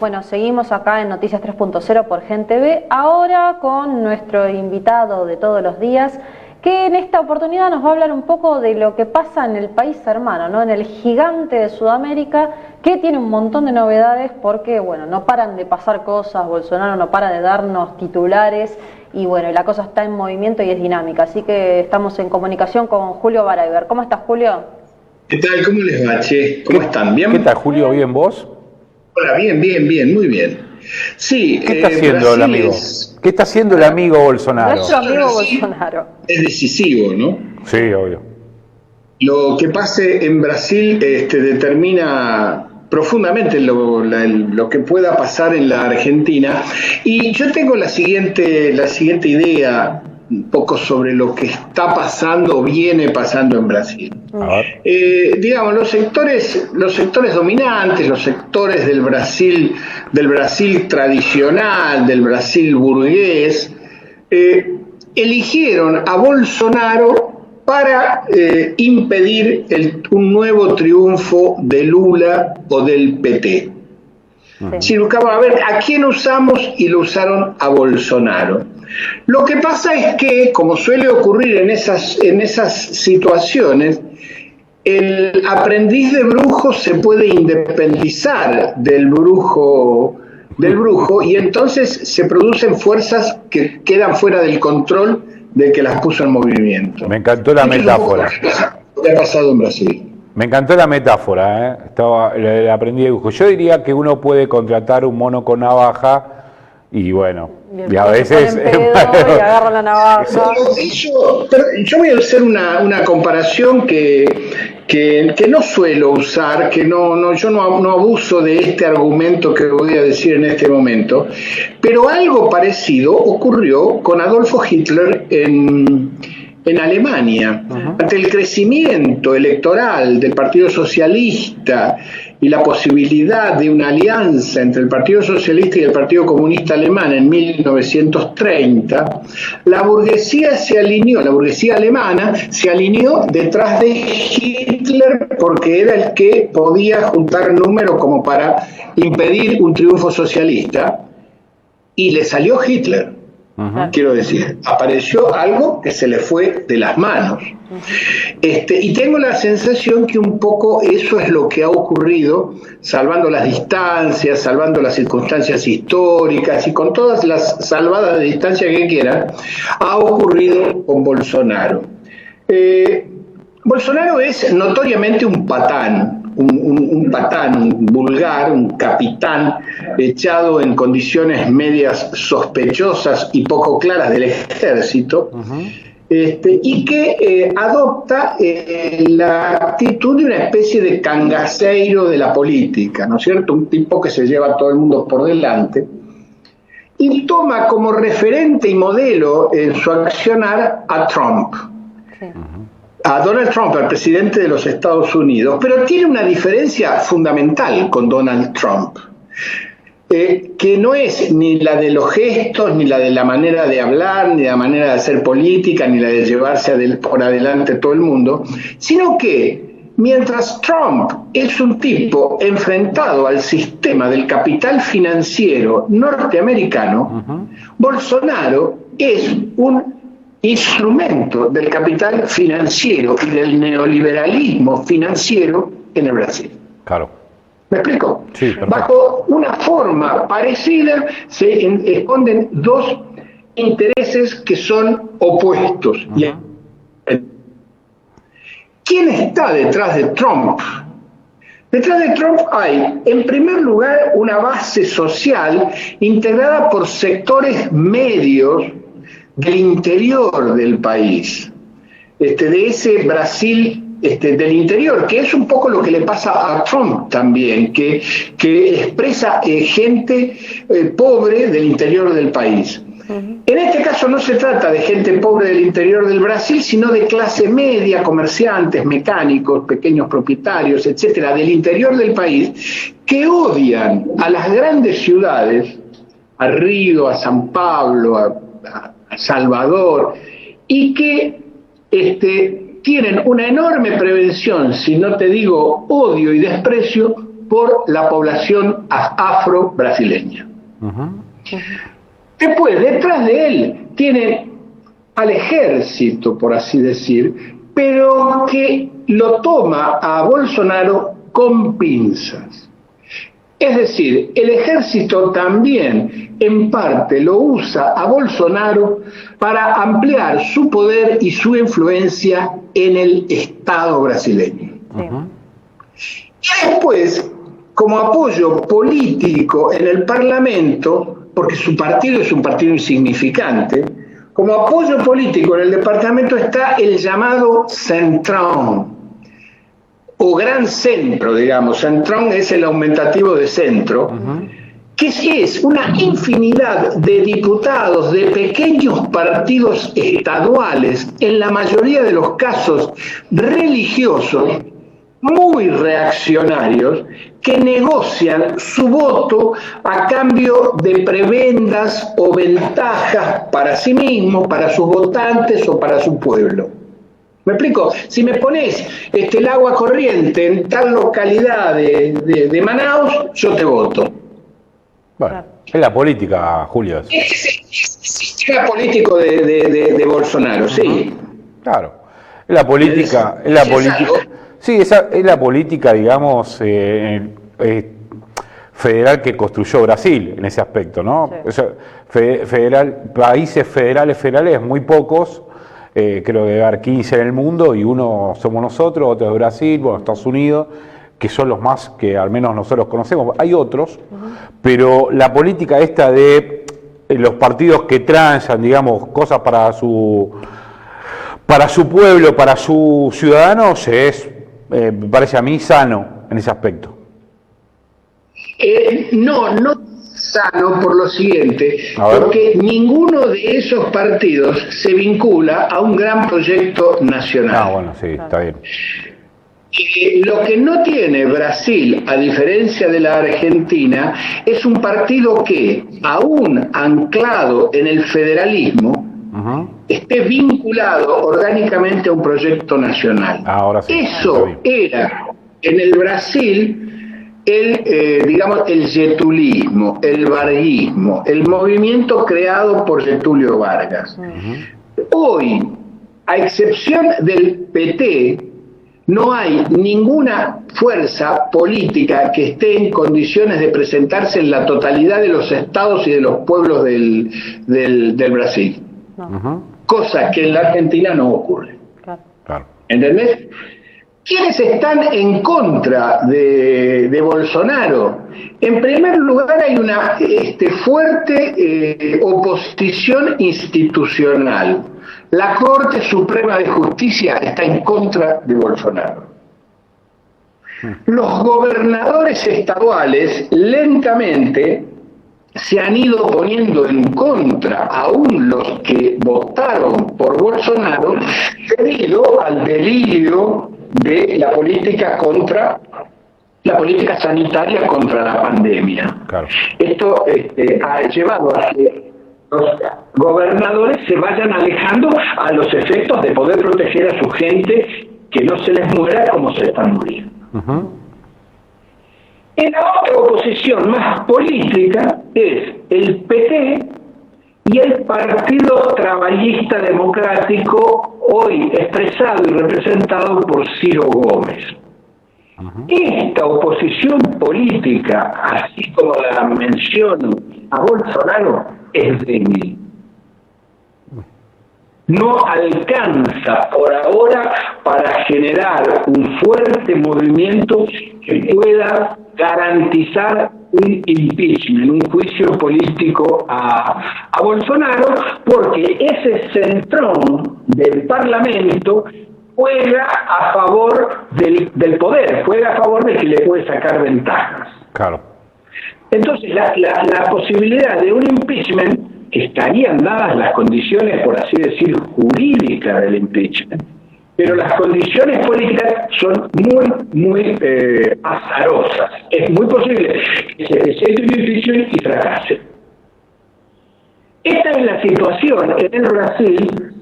Bueno, seguimos acá en Noticias 3.0 por Gen TV, ahora con nuestro invitado de todos los días, que en esta oportunidad nos va a hablar un poco de lo que pasa en el país hermano, ¿no? En el gigante de Sudamérica, que tiene un montón de novedades porque, bueno, no paran de pasar cosas, Bolsonaro no para de darnos titulares y, bueno, la cosa está en movimiento y es dinámica. Así que estamos en comunicación con Julio Barayber. ¿Cómo estás, Julio? ¿Qué tal? ¿Cómo les va, che? ¿Cómo están? ¿Bien? ¿Qué tal, Julio? ¿Bien vos? Hola, bien, muy bien. Sí, ¿Qué está haciendo Brasil el amigo? ¿Qué está haciendo el amigo Bolsonaro? Nuestro amigo Bolsonaro. Es decisivo, ¿no? Sí, obvio. Lo que pase en Brasil determina profundamente lo que pueda pasar en la Argentina. Y yo tengo la siguiente idea, un poco sobre lo que está pasando o viene pasando en Brasil. Digamos, los sectores dominantes, los sectores del Brasil tradicional, del Brasil burgués, eligieron a Bolsonaro para impedir un nuevo triunfo de Lula o del PT. Si buscaban a ver a quién usamos, y lo usaron a Bolsonaro. Lo que pasa es que, como suele ocurrir en esas situaciones, el aprendiz de brujo se puede independizar del brujo, y entonces se producen fuerzas que quedan fuera del control del que las puso en movimiento. Me encantó la metáfora. Lo que ha pasado en Brasil. Me encantó la metáfora, ¿eh? Le aprendí de dibujo. Yo diría que uno puede contratar un mono con navaja y bueno, y a veces y agarra la navaja. Yo voy a hacer una comparación que no suelo usar, yo no abuso de este argumento que voy a decir en este momento, pero algo parecido ocurrió con Adolfo Hitler en Alemania. Ante el crecimiento electoral del Partido Socialista y la posibilidad de una alianza entre el Partido Socialista y el Partido Comunista Alemán en 1930, la burguesía alemana se alineó detrás de Hitler porque era el que podía juntar números como para impedir un triunfo socialista, y le salió Hitler. Quiero decir, apareció algo que se le fue de las manos. Y tengo la sensación que un poco eso es lo que ha ocurrido, salvando las distancias, salvando las circunstancias históricas y con todas las salvadas de distancia que quieran, ha ocurrido con Bolsonaro. Bolsonaro es notoriamente un patán, un vulgar, un capitán echado en condiciones medias sospechosas y poco claras del ejército, y que adopta la actitud de una especie de cangaceiro de la política, ¿no es cierto? Un tipo que se lleva a todo el mundo por delante y toma como referente y modelo en su accionar a Trump. A Donald Trump, al presidente de los Estados Unidos, pero tiene una diferencia fundamental con Donald Trump, que no es ni la de los gestos, ni la de la manera de hablar, ni la manera de hacer política, ni la de llevarse por adelante todo el mundo, sino que mientras Trump es un tipo enfrentado al sistema del capital financiero norteamericano, Bolsonaro es un instrumento del capital financiero y del neoliberalismo financiero en el Brasil. Claro. ¿Me explico? Sí, perfecto. Bajo una forma parecida se esconden dos intereses que son opuestos. ¿Quién está detrás de Trump? Detrás de Trump hay, en primer lugar, una base social integrada por sectores medios del interior del país, de ese Brasil del interior, que es un poco lo que le pasa a Trump también, que expresa gente pobre del interior del país. En este caso no se trata de gente pobre del interior del Brasil, sino de clase media, comerciantes, mecánicos, pequeños propietarios, etcétera, del interior del país, que odian a las grandes ciudades, a Río, a San Pablo, a Salvador, y que tienen una enorme prevención, si no te digo odio y desprecio, por la población afro-brasileña. Después, detrás de él, tiene al ejército, por así decir, pero que lo toma a Bolsonaro con pinzas. Es decir, el ejército también, en parte, lo usa a Bolsonaro para ampliar su poder y su influencia en el Estado brasileño. Y después, como apoyo político en el Parlamento, porque su partido es un partido insignificante, como apoyo político en el departamento está el llamado Centrón, o Gran Centro, digamos. Centrón es el aumentativo de centro, que es una infinidad de diputados de pequeños partidos estaduales, en la mayoría de los casos religiosos, muy reaccionarios, que negocian su voto a cambio de prebendas o ventajas para sí mismos, para sus votantes o para su pueblo. ¿Me explico? Si me pones el agua corriente en tal localidad de Manaus, yo te voto. Bueno, es la política, Julio. Es el sistema político de Bolsonaro, sí. Claro. Es la política. Es la política. Sí, es la política, digamos, federal que construyó Brasil en ese aspecto, ¿no? Sí. O sea, países federales, muy pocos. Creo que debe haber 15 en el mundo y uno somos nosotros, otro es Brasil, bueno, Estados Unidos, que son los más que al menos nosotros conocemos. Hay otros, pero la política esta de los partidos que transan, digamos, cosas para su pueblo, para sus ciudadanos, me parece a mí sano en ese aspecto. No sano por lo siguiente, porque ninguno de esos partidos se vincula a un gran proyecto nacional. Ah, bueno, sí, está bien. Lo que no tiene Brasil, a diferencia de la Argentina, es un partido que, aún anclado en el federalismo, esté vinculado orgánicamente a un proyecto nacional. Ahora sí, eso era en el Brasil el getulismo, el varguismo, el movimiento creado por Getúlio Vargas. Hoy, a excepción del PT, no hay ninguna fuerza política que esté en condiciones de presentarse en la totalidad de los estados y de los pueblos del Brasil. Cosa que en la Argentina no ocurre. Claro. ¿Entendés? ¿Quiénes están en contra de Bolsonaro? En primer lugar, hay una fuerte oposición institucional. La Corte Suprema de Justicia está en contra de Bolsonaro. Los gobernadores estaduales lentamente se han ido poniendo en contra, aún los que votaron por Bolsonaro, debido al delirio de la política sanitaria contra la pandemia. Claro. Esto ha llevado a que los gobernadores se vayan alejando a los efectos de poder proteger a su gente, que no se les muera como se están muriendo. En la otra oposición más política es el PT y el Partido Trabajista Democrático, hoy expresado y representado por Ciro Gómez. Esta oposición política, así como la menciono a Bolsonaro, es débil. No alcanza por ahora para generar un fuerte movimiento que pueda garantizar un impeachment, un juicio político a Bolsonaro, porque ese centrón del Parlamento juega a favor del poder, juega a favor de que le puede sacar ventajas. Claro. Entonces, la posibilidad de un impeachment, estarían dadas las condiciones, por así decir, jurídicas del impeachment, pero las condiciones políticas son muy azarosas. Es muy posible que se presente un impeachment y fracase. Esta es la situación en el Brasil,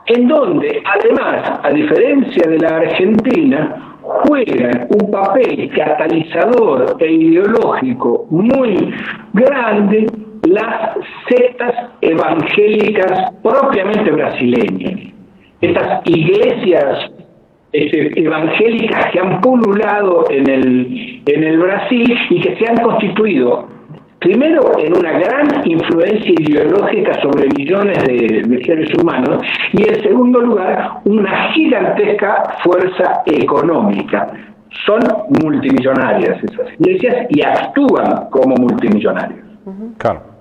en donde, además, a diferencia de la Argentina, juegan un papel catalizador e ideológico muy grande las sectas evangélicas propiamente brasileñas. Estas iglesias evangélicas que han pululado en el Brasil y que se han constituido primero en una gran influencia ideológica sobre millones de seres humanos y en segundo lugar una gigantesca fuerza económica. Son multimillonarias esas iglesias y actúan como multimillonarios. Claro.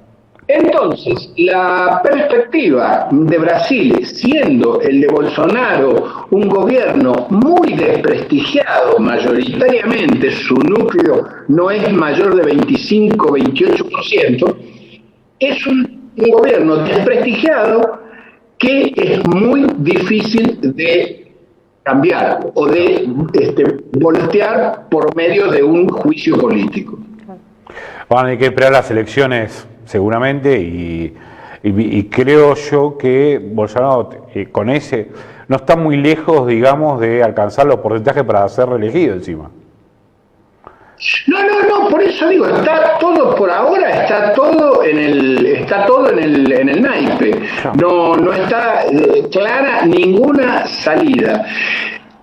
Entonces, la perspectiva de Brasil, siendo el de Bolsonaro un gobierno muy desprestigiado mayoritariamente, su núcleo no es mayor de 25-28%, es un gobierno desprestigiado que es muy difícil de cambiar o de voltear por medio de un juicio político. Van a tener que esperar las elecciones seguramente y creo yo que Bolsonaro con ese no está muy lejos, digamos, de alcanzar los porcentajes para ser reelegido encima. No, por eso digo, está todo por ahora, está todo en el naipe. No está clara ninguna salida.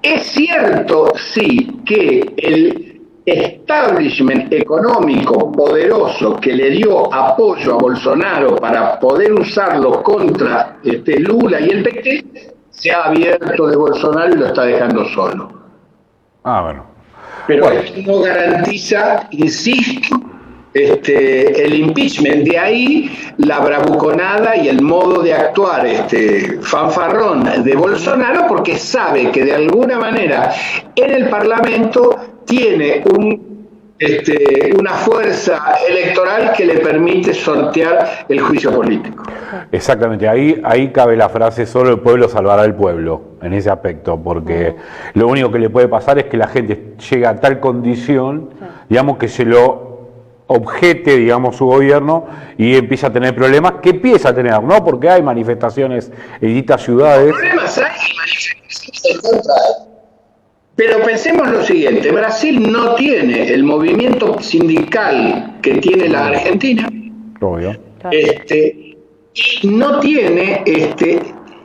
Es cierto, sí, que el establishment económico poderoso que le dio apoyo a Bolsonaro para poder usarlo contra Lula y el PT se ha abierto de Bolsonaro y lo está dejando solo. Bueno. Pero bueno, esto no garantiza, insisto, el impeachment. De ahí la bravuconada y el modo de actuar fanfarrón de Bolsonaro, porque sabe que de alguna manera en el Parlamento tiene una fuerza electoral que le permite sortear el juicio político. Exactamente, ahí cabe la frase: solo el pueblo salvará al pueblo, en ese aspecto, porque lo único que le puede pasar es que la gente llegue a tal condición, digamos, que se lo objete, digamos, su gobierno y empieza a tener problemas, que empieza a tener, ¿no? Porque hay manifestaciones en distintas ciudades. Problemas hay, manifestaciones en contra. Pero pensemos lo siguiente: Brasil no tiene el movimiento sindical que tiene la Argentina. Obvio. Y no tiene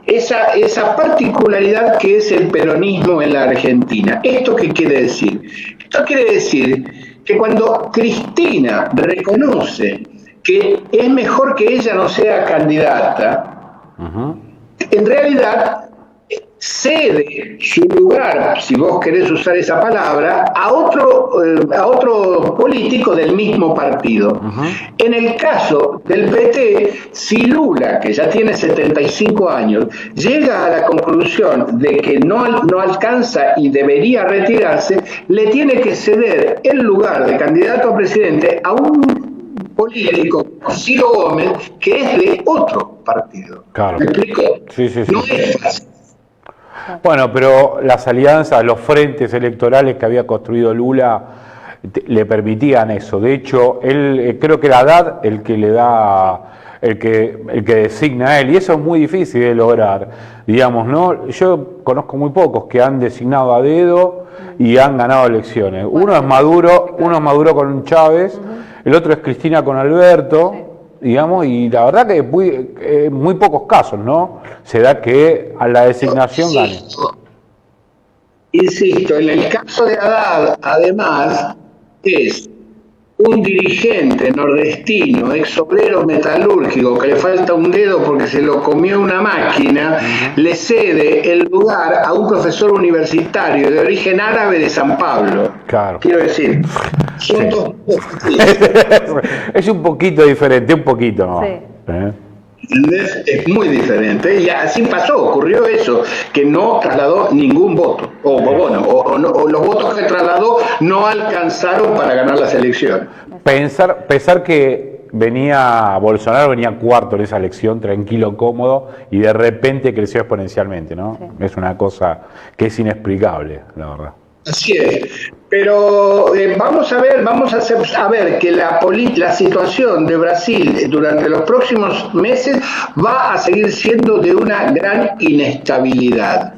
esa particularidad que es el peronismo en la Argentina. ¿Esto qué quiere decir? Esto quiere decir que cuando Cristina reconoce que es mejor que ella no sea candidata, en realidad cede su lugar, si vos querés usar esa palabra, a otro político del mismo partido. En el caso del PT, si Lula, que ya tiene 75 años, llega a la conclusión de que no alcanza y debería retirarse, le tiene que ceder el lugar de candidato a presidente a un político, Ciro Gómez, que es de otro partido. Claro. ¿Me explico? Sí. No es fácil. Bueno, pero las alianzas, los frentes electorales que había construido Lula le permitían eso. De hecho, él creo que era Haddad el que le da, el que designa a él, y eso es muy difícil de lograr, digamos, ¿no? Yo conozco muy pocos que han designado a dedo y han ganado elecciones. Uno es Maduro con Chávez, el otro es Cristina con Alberto. Digamos, y la verdad que muy pocos casos, ¿no? Se da que a la designación gane. Insisto, en el caso de Haddad, además, es un dirigente nordestino, ex obrero metalúrgico, que le falta un dedo porque se lo comió una máquina, le cede el lugar a un profesor universitario de origen árabe de San Pablo. Claro. Quiero decir, son dos es un poquito diferente, un poquito, ¿no? Es muy diferente, y así pasó, ocurrió eso, que no trasladó ningún voto, o los votos que trasladó no alcanzaron para ganar las elecciones. Pensar que Bolsonaro venía cuarto en esa elección, tranquilo, cómodo, y de repente creció exponencialmente, ¿no? Sí. Es una cosa que es inexplicable, la verdad. Así es, pero vamos a ver que la situación de Brasil durante los próximos meses va a seguir siendo de una gran inestabilidad.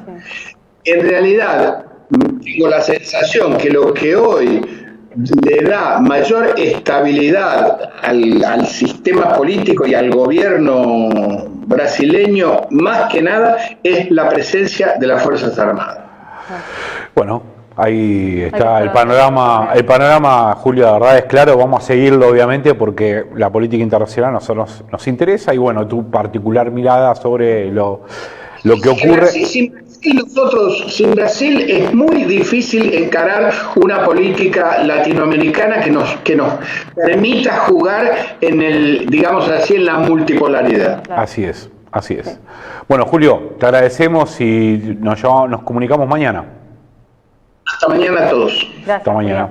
En realidad, tengo la sensación que lo que hoy le da mayor estabilidad al sistema político y al gobierno brasileño, más que nada, es la presencia de las Fuerzas Armadas. Bueno, ahí está el panorama, Julio, de verdad es claro, vamos a seguirlo obviamente porque la política internacional a nosotros nos interesa y bueno, tu particular mirada sobre lo que ocurre. Sin Brasil es muy difícil encarar una política latinoamericana que nos permita jugar digamos así, en la multipolaridad. Así es. Bueno, Julio, te agradecemos y nos comunicamos mañana. Hasta mañana a todos. Gracias, Hasta mañana.